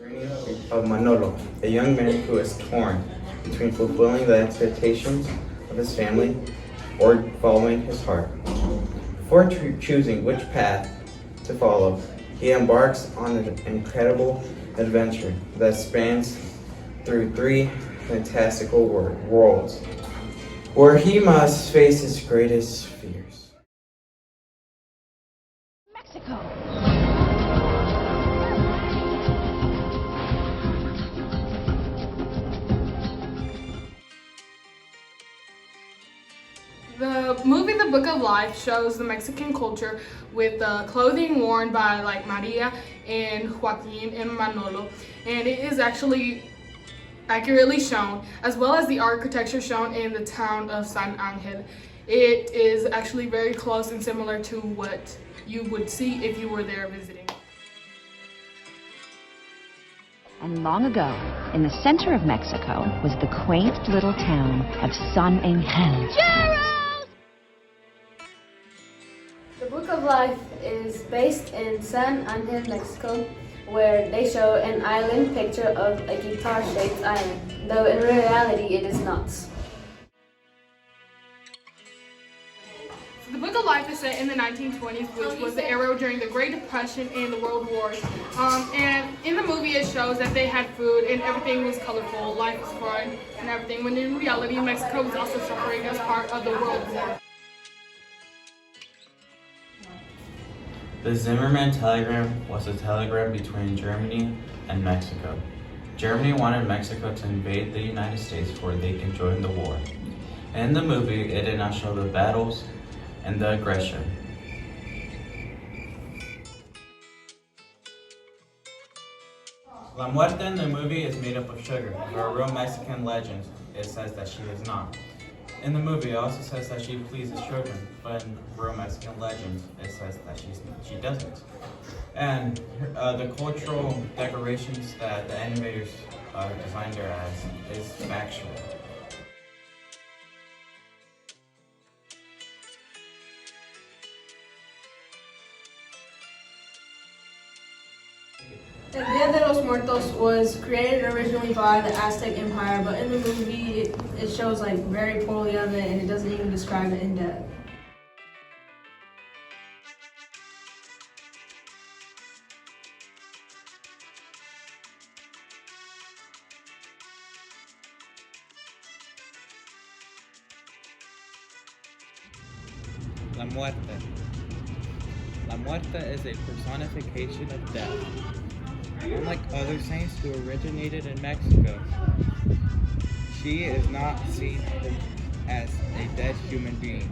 Journey of Manolo, a young man who is torn between fulfilling the expectations of his family or following his heart. Before choosing which path to follow, he embarks on an incredible adventure that spans through three fantastical worlds, where he must face his greatest fears. Mexico. The movie The Book of Life shows the Mexican culture with the clothing worn by like Maria and Joaquin and Manolo, and it is actually accurately shown, as well as the architecture shown in the town of San Angel. It is actually very close and similar to what you would see if you were there visiting. And long ago, in the center of Mexico, was the quaint little town of San Angel. The Book of Life is based in San Angel, Mexico, where they show an island picture of a guitar-shaped island, though in reality it is not. The Book of Life is set in the 1920s, which was the era during the Great Depression and the World Wars. And in the movie it shows that they had food and everything was colorful, life was fun and everything, when in reality Mexico was also suffering as part of the World War. The Zimmerman telegram was a telegram between Germany and Mexico. Germany wanted Mexico to invade the United States before they can join the war. In the movie, it did not show the battles and the aggression. La Muerta in the movie is made up of sugar. For a real Mexican legend, it says that she is not. In the movie, it also says that she pleases children, but in real Mexican legends, it says that she doesn't. And the cultural decorations that the animators designed her as is factual. El Dia de los Muertos was created originally by the Aztec Empire, but in the movie it shows like very poorly of it and it doesn't even describe it in depth. La Muerta. La Muerta is a personification of death. Unlike other saints who originated in Mexico, she is not seen as a dead human being.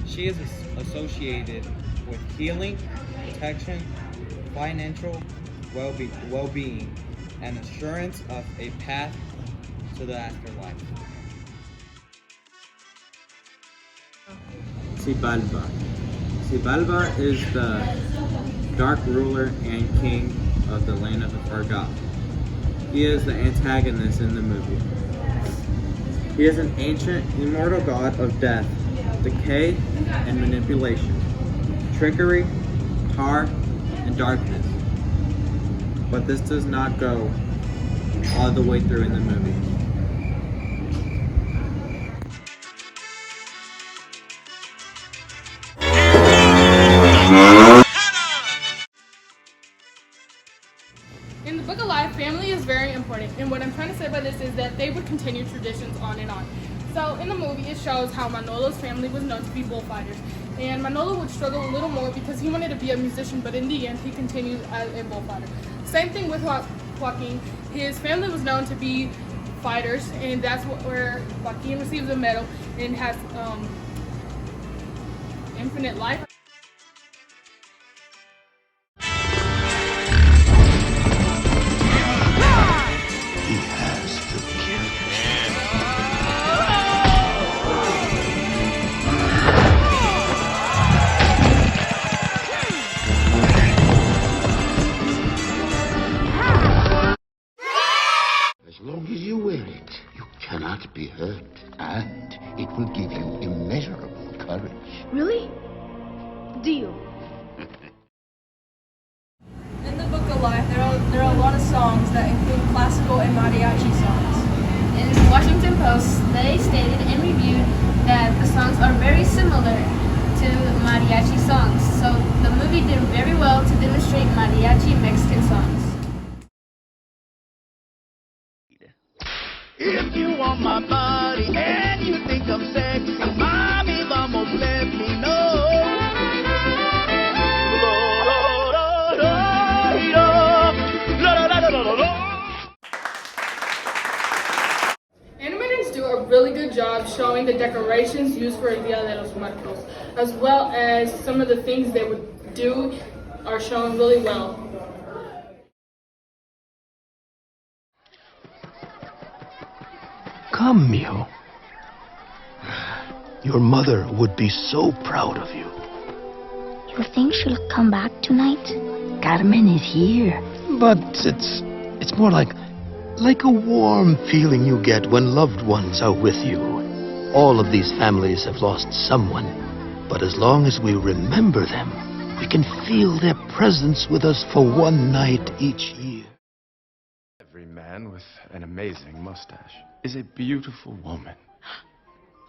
She is associated with healing, protection, financial well-being, and assurance of a path to the afterlife. Xibalba. Xibalba is the dark ruler and king of the land of the forgotten. He is the antagonist in the movie. He is an ancient, immortal god of death, decay, and manipulation, trickery, tar, and darkness. But this does not go all the way through in the movie. In the Book of Life, family is very important, and what I'm trying to say by this is that they would continue traditions on and on. So in the movie, it shows how Manolo's family was known to be bullfighters, and Manolo would struggle a little more because he wanted to be a musician, but in the end, he continued as a bullfighter. Same thing with Joaquin. His family was known to be fighters, and that's where Joaquin receives a medal and has infinite life. As long as you wear it, you cannot be hurt, and it will give you immeasurable courage. Really? Deal. In the Book of Life, there there are a lot of songs that include classical and mariachi songs. In the Washington Post, they stated and reviewed that the songs are very similar to mariachi songs. So the movie did very well to demonstrate mariachi Mexican songs. If you want my body and you think I'm sexy, mommy, vamos, let me know. Animators do a really good job showing the decorations used for Dia de los Muertos, as well as some of the things they would do are shown really well. Come, mijo. Your mother would be so proud of you. You think she'll come back tonight? Carmen is here. But it's more like a warm feeling you get when loved ones are with you. All of these families have lost someone, but as long as we remember them, we can feel their presence with us for one night each year. Every man with an amazing mustache is a beautiful woman.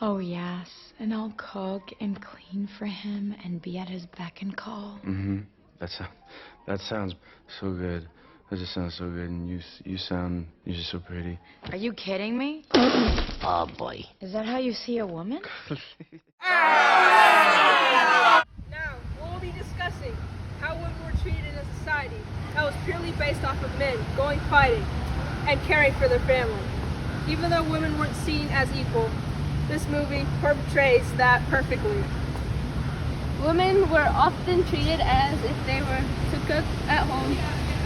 Oh, yes, and I'll cook and clean for him and be at his beck and call. Mm-hmm. That sounds so good. That just sounds so good, and you're just so pretty. Are you kidding me? Oh, boy. Is that how you see a woman? Now, we'll be discussing how women were treated in a society that was purely based off of men going fighting and caring for their family. Even though women weren't seen as equal, this movie portrays that perfectly. Women were often treated as if they were to cook at home,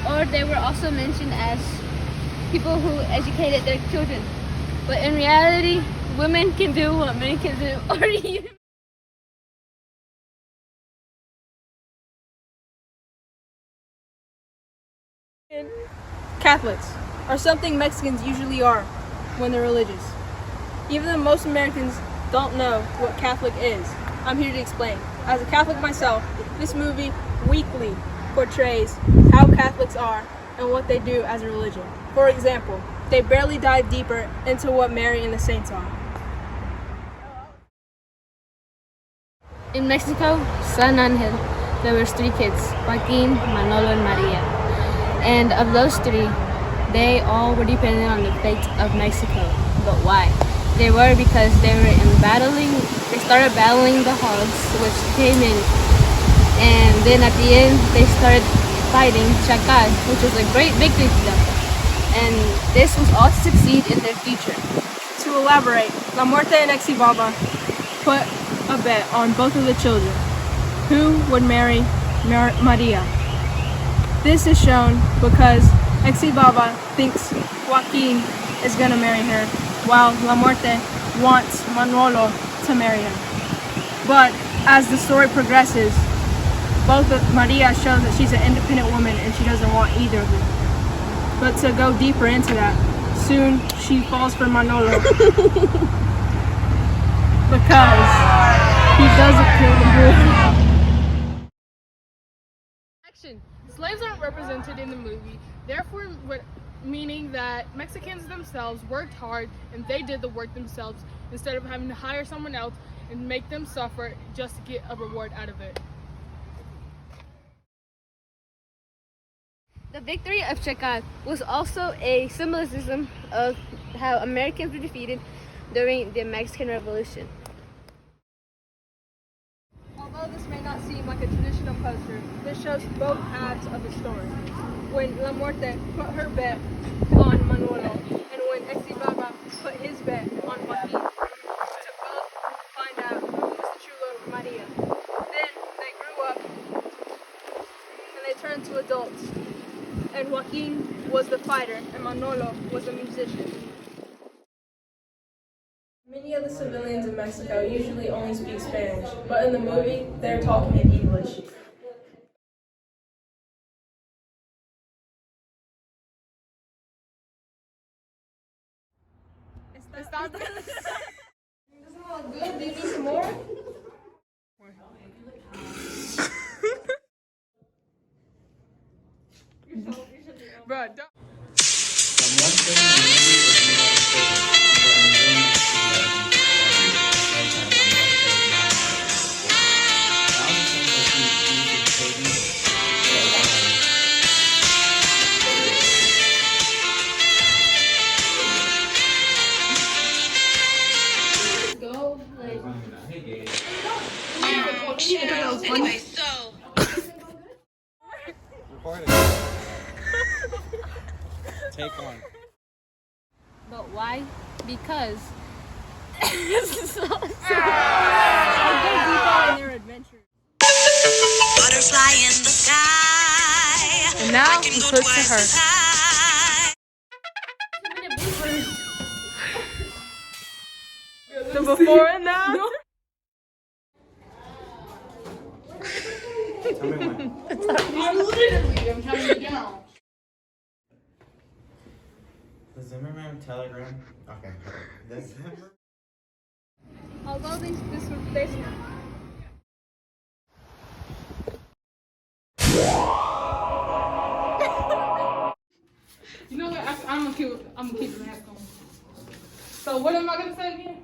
or they were also mentioned as people who educated their children. But in reality, women can do what men can do, or even Catholics are something Mexicans usually are when they're religious. Even though most Americans don't know what Catholic is, I'm here to explain. As a Catholic myself, this movie weekly portrays how Catholics are and what they do as a religion. For example, they barely dive deeper into what Mary and the saints are. in Mexico, San Angel, there was 3 kids, Joaquin, Manolo, and Maria. And of those 3, they all were dependent on the fate of Mexico. But why? They were because they started battling the hogs, which came in. And then at the end, they started fighting Chacal, which was a great victory for them. And this was all to succeed in their future. To elaborate, La Muerte and Exibaba put a bet on both of the children. Who would marry Maria? This is shown because Exibaba thinks Joaquin is going to marry her, while La Muerte wants Manolo to marry her. But as the story progresses, Maria shows that she's an independent woman and she doesn't want either of them. But to go deeper into that, soon she falls for Manolo because he doesn't kill the boy. Action. Slaves aren't represented in the movie, therefore meaning that Mexicans themselves worked hard and they did the work themselves instead of having to hire someone else and make them suffer just to get a reward out of it. The victory of Chacal was also a symbolism of how Americans were defeated during the Mexican Revolution. Although this may not seem like a traditional poster, this shows both halves of the story. When La Muerte put her bet on Manolo, and when Exibaba put his bet on Joaquin, to both find out who was the true love of Maria. Then they grew up, and they turned to adults. And Joaquin was the fighter, and Manolo was the musician. Many of the civilians in Mexico usually only speak Spanish, but in the movie, they're talking in English. Doesn't look good. Do you need some more? Bro, don't. Go, like. Anyway, so. Recording. Take one. But why? Because. Butterfly in the sky. And now we switch to her. The before and now. Tell me when. I'm telling you now. The Zimmerman telegram. Okay. The Zimmer. I'll go this one. You know what? I'm gonna keep the mask on. So what am I gonna say again?